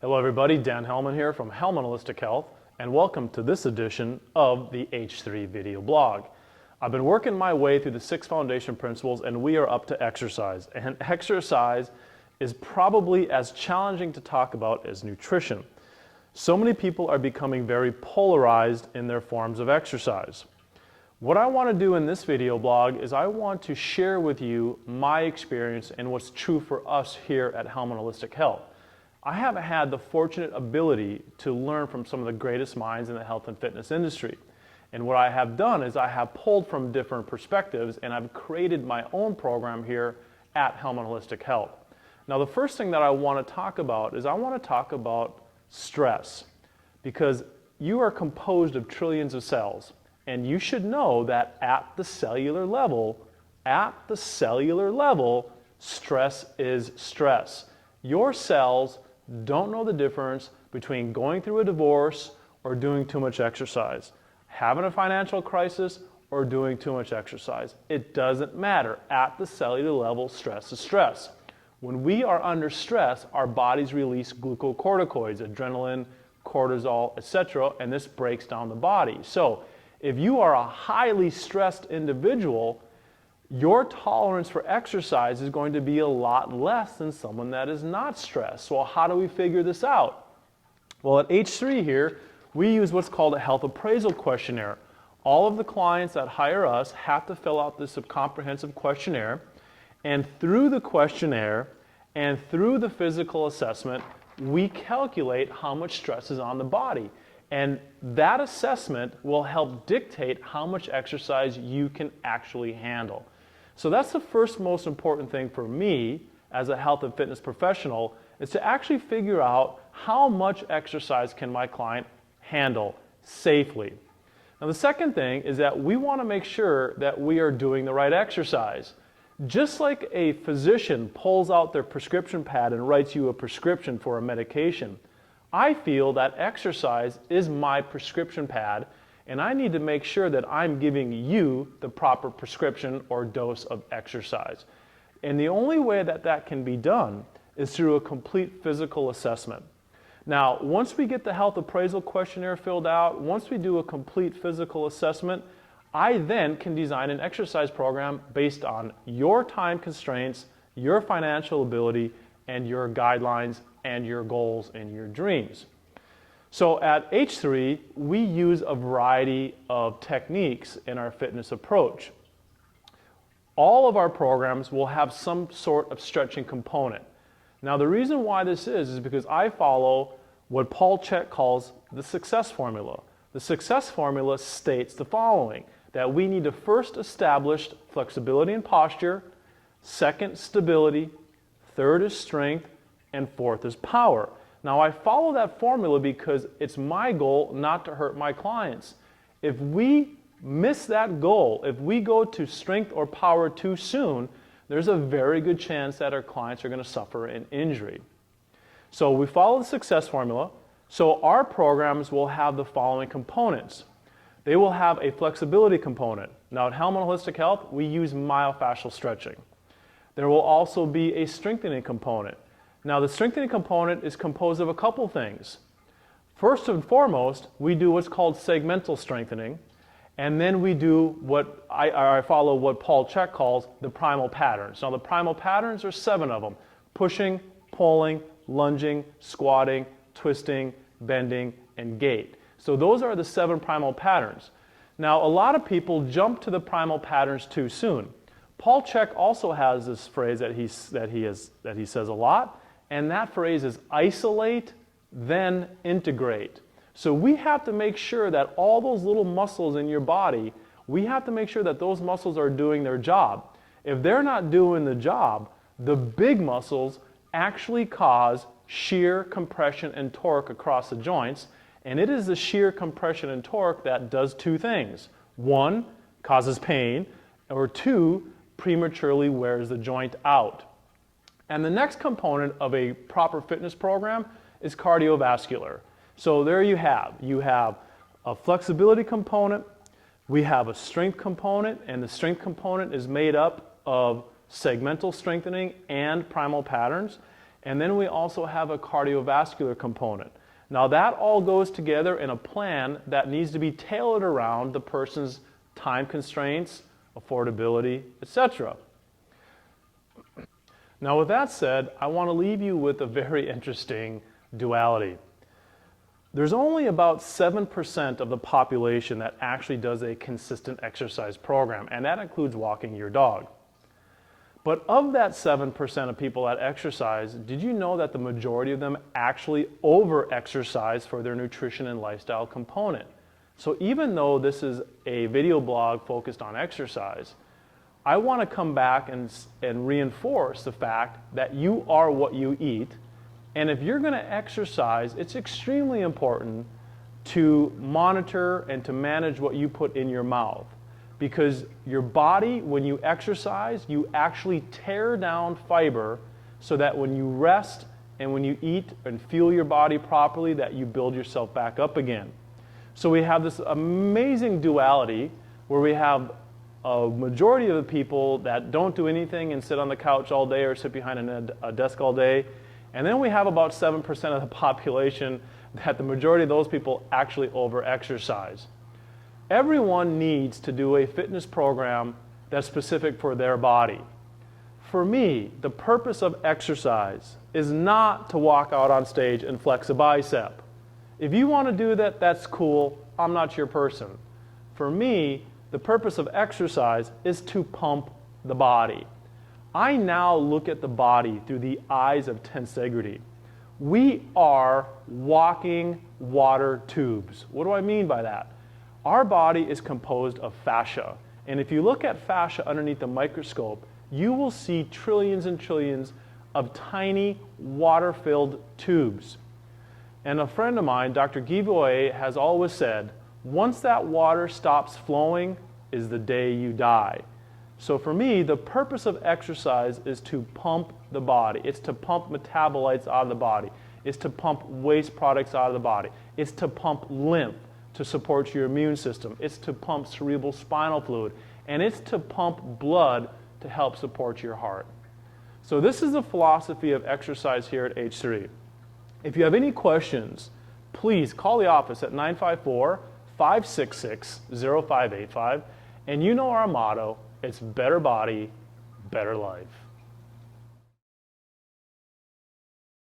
Hello everybody, Dan Hellman here from Hellman Holistic Health, and welcome to this edition of the H3 video blog. I've been working my way through the 6 foundation principles, and we are up to exercise. And exercise is probably as challenging to talk about as nutrition. So many people are becoming very polarized in their forms of exercise. What I want to do in this video blog is I want to share with you my experience and what's true for us here at Hellman Holistic Health. I have had the fortunate ability to learn from some of the greatest minds in the health and fitness industry. And what I have done is I have pulled from different perspectives and I've created my own program here at Hellman Holistic Health. Now the first thing that I want to talk about is I want to talk about stress, because you are composed of trillions of cells, and you should know that at the cellular level, stress is stress. Your cells don't know the difference between going through a divorce or doing too much exercise, having a financial crisis or doing too much exercise. It doesn't matter. At the cellular level, stress is stress. When we are under stress, our bodies release glucocorticoids, adrenaline, cortisol, etc., and this breaks down the body. So if you are a highly stressed individual, your tolerance for exercise is going to be a lot less than someone that is not stressed. So how do we figure this out? Well, at H3 here, we use what's called a health appraisal questionnaire. All of the clients that hire us have to fill out this comprehensive questionnaire, and through the questionnaire and through the physical assessment, we calculate how much stress is on the body. And that assessment will help dictate how much exercise you can actually handle. So that's the first most important thing for me as a health and fitness professional, is to actually figure out how much exercise can my client handle safely. Now the second thing is that we want to make sure that we are doing the right exercise. Just like a physician pulls out their prescription pad and writes you a prescription for a medication, I feel that exercise is my prescription pad, and I need to make sure that I'm giving you the proper prescription or dose of exercise. And the only way that that can be done is through a complete physical assessment. Now, once we get the health appraisal questionnaire filled out, once we do a complete physical assessment, I then can design an exercise program based on your time constraints, your financial ability, and your guidelines and your goals and your dreams. So at H3, we use a variety of techniques in our fitness approach. All of our programs will have some sort of stretching component. Now the reason why this is because I follow what Paul Chek calls the success formula. The success formula states the following: that we need to first establish flexibility and posture, second, stability, third is strength, and fourth is power. Now I follow that formula because it's my goal not to hurt my clients. If we miss that goal, if we go to strength or power too soon, there's a very good chance that our clients are going to suffer an injury. So we follow the success formula. So our programs will have the following components. They will have a flexibility component. Now at Hellman Holistic Health, we use myofascial stretching. There will also be a strengthening component. Now the strengthening component is composed of a couple things. First and foremost, we do what's called segmental strengthening, and then we do what I follow what Paul Chek calls the primal patterns. Now the primal patterns are 7 of them: pushing, pulling, lunging, squatting, twisting, bending, and gait. So those are the 7 primal patterns. Now a lot of people jump to the primal patterns too soon. Paul Chek also has this phrase that he says a lot, and that phrase is isolate, then integrate. So we have to make sure that all those little muscles in your body, we have to make sure that those muscles are doing their job. If they're not doing the job, the big muscles actually cause shear, compression, and torque across the joints, and it is the shear, compression, and torque that does 2 things. 1, causes pain, or 2, prematurely wears the joint out. And the next component of a proper fitness program is cardiovascular. So there you have a flexibility component, we have a strength component, and the strength component is made up of segmental strengthening and primal patterns. And then we also have a cardiovascular component. Now that all goes together in a plan that needs to be tailored around the person's time constraints, affordability, etc. Now with that said, I want to leave you with a very interesting duality. There's only about 7% of the population that actually does a consistent exercise program, and that includes walking your dog. But of that 7% of people that exercise, did you know that the majority of them actually over-exercise for their nutrition and lifestyle component? So even though this is a video blog focused on exercise, I want to come back and reinforce the fact that you are what you eat. And if you're going to exercise, it's extremely important to monitor and to manage what you put in your mouth. Because your body, when you exercise, you actually tear down fiber so that when you rest and when you eat and fuel your body properly, that you build yourself back up again. So we have this amazing duality where we have a majority of the people that don't do anything and sit on the couch all day or sit behind a desk all day. And then we have about 7% of the population that the majority of those people actually over-exercise. Everyone needs to do a fitness program that's specific for their body. For me, the purpose of exercise is not to walk out on stage and flex a bicep. If you want to do that, that's cool. I'm not your person. For me, the purpose of exercise is to pump the body. I now look at the body through the eyes of tensegrity. We are walking water tubes. What do I mean by that? Our body is composed of fascia. And if you look at fascia underneath the microscope, you will see trillions and trillions of tiny water-filled tubes. And a friend of mine, Dr. Guy Voyer, has always said, once that water stops flowing is the day you die. So for me, the purpose of exercise is to pump the body. It's to pump metabolites out of the body. It's to pump waste products out of the body. It's to pump lymph to support your immune system. It's to pump cerebral spinal fluid. And it's to pump blood to help support your heart. So this is the philosophy of exercise here at H3. If you have any questions, please call the office at 954-566-0585. And you know our motto, it's better body, better life.